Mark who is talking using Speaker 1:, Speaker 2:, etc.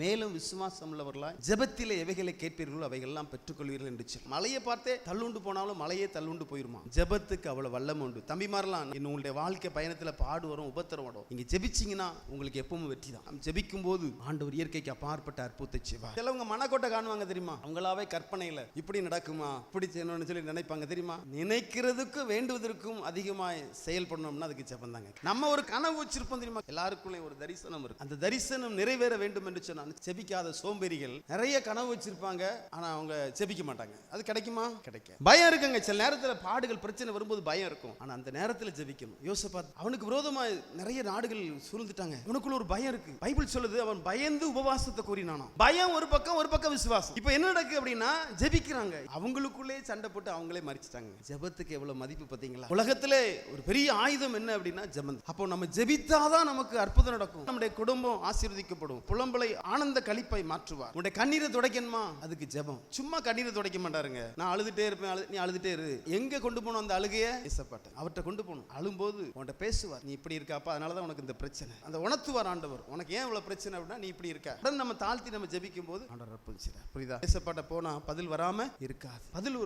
Speaker 1: மேலும் விசுவாசம் உள்ளவர்களாய் ஜெபத்திலே எவைகளை கேட்பீர்களோ அவைகள்லாம் பெற்றுக்கொள்வீர்கள் என்று சொல்லி. மலையை பார்த்தே தள்ளுண்டு போனாலும் மலையே தள்ளுண்டு போயிருமா. ஜெபத்துக்கு அவ்வளவு வல்லமை உண்டு. தம்பிமாரெல்லாம் உங்களுடைய வாழ்க்கை பயணத்துல பாடு வரும், உபத்திரம் வரும். நீங்க ஜெபிச்சீங்கன்னா உங்களுக்கு எப்பவும் வெற்றி தான். ஜெபிக்கும் போது ஆண்டவர் இயற்கைக்கு அப்பாற்பட்ட அற்புதத்தை செய்வார். சிலவங்க மனக்கோட்டை காணுவாங்க தெரியுமா, அவங்களாவே கற்பனையில இப்படி நடக்குமா இப்படி செய்யணும்னு சொல்லி நினைப்பாங்க தெரியுமா. நினைக்கிறதுக்கு வேண்டுவதற்கும் அதிகமாய் செயல்படணும்னா அதுக்கு ஜெபம் தாங்க. நம்ம ஒரு கனவு வச்சிருப்போம் தெரியுமா, எல்லாருக்குள்ளே ஒரு தரிசனம் இருக்கு. அந்த தரிசனம் நிறைவேற வேண்டும் என்று சொன்னா ஜெபிக்காத சோம்பேறிகள் நிறைய கனவு வச்சிருப்பாங்க, ஆனா அவங்க ஜெபிக்க மாட்டாங்க. அது கிடைக்குமா? கிடைக்கும். பயம் இருக்குங்க. சில நேரத்துல பாடுகள் பிரச்சனை வரும்போது பயம் இருக்கும், ஆனா அந்த நேரத்துல ஜெபிக்கணும். யோசபாத் அவனுக்கு விரோதமா நிறைய நாடுகள் சூழ்ந்துட்டாங்க, அவனுக்குள்ள ஒரு பயம் இருக்கு. பைபிள் சொல்லுது அவன் பயந்து உபவாசத்தை கூறினானாம். பயம் ஒரு பக்கம் விசுவாசம். இப்போ என்ன நடக்கு அப்படின்னா ஜெபிக்கிறாங்க, அவங்களுக்குள்ளே சண்டை போட்டு அவங்களே மறிச்சிட்டாங்க. ஜெபத்துக்கு எவ்வளவு மதிப்பு பாத்தீங்களா. உலகத்திலே ஒரு பெரிய ஆயுதம் என்ன அப்படின்னா ஜெபம். அப்போ நம்ம ஜெபித்தாதான் நமக்கு அற்புதம் நடக்கும். நம்முடைய குடும்பம் ஆசீர்வதிக்கப்படும். புலம்பலை ஆனந்த களிப்பை மாற்றுவார். உன்னுடைய கண்ணீரை துடைக்கணுமா, அதுக்கு ஜெபம். சும்மா கண்ணீரை துடைக்க மாட்டாருங்க. நான் அழுதுட்டே இருப்பேன், நீ அழுதுட்டே இரு. எங்க கொண்டு போனோம் அந்த அழுகைய? இயேசுப்பாட்ட அவர்கிட்ட கொண்டு போகணும். அழும்போது உன்கிட்ட பேசுவார். நீ இப்படி இருக்காப்பா, அதனாலதான் உனக்கு இந்த பிரச்சனை. அந்த உணர்த்துவார் ஆண்டவர். உனக்கு ஏன் இவ்வளவு பிரச்சனை அப்படின்னா நீ இப்படி இருக்க. உடனே நம்ம தாழ்த்தி நம்ம ஜெபிக்கும் போது ஆண்டவர் அற்புதம் செய்றார். புரியுதா? இயேசுப்பாட்ட போனா பதில் வராம இருக்காது, பதில் வரும்.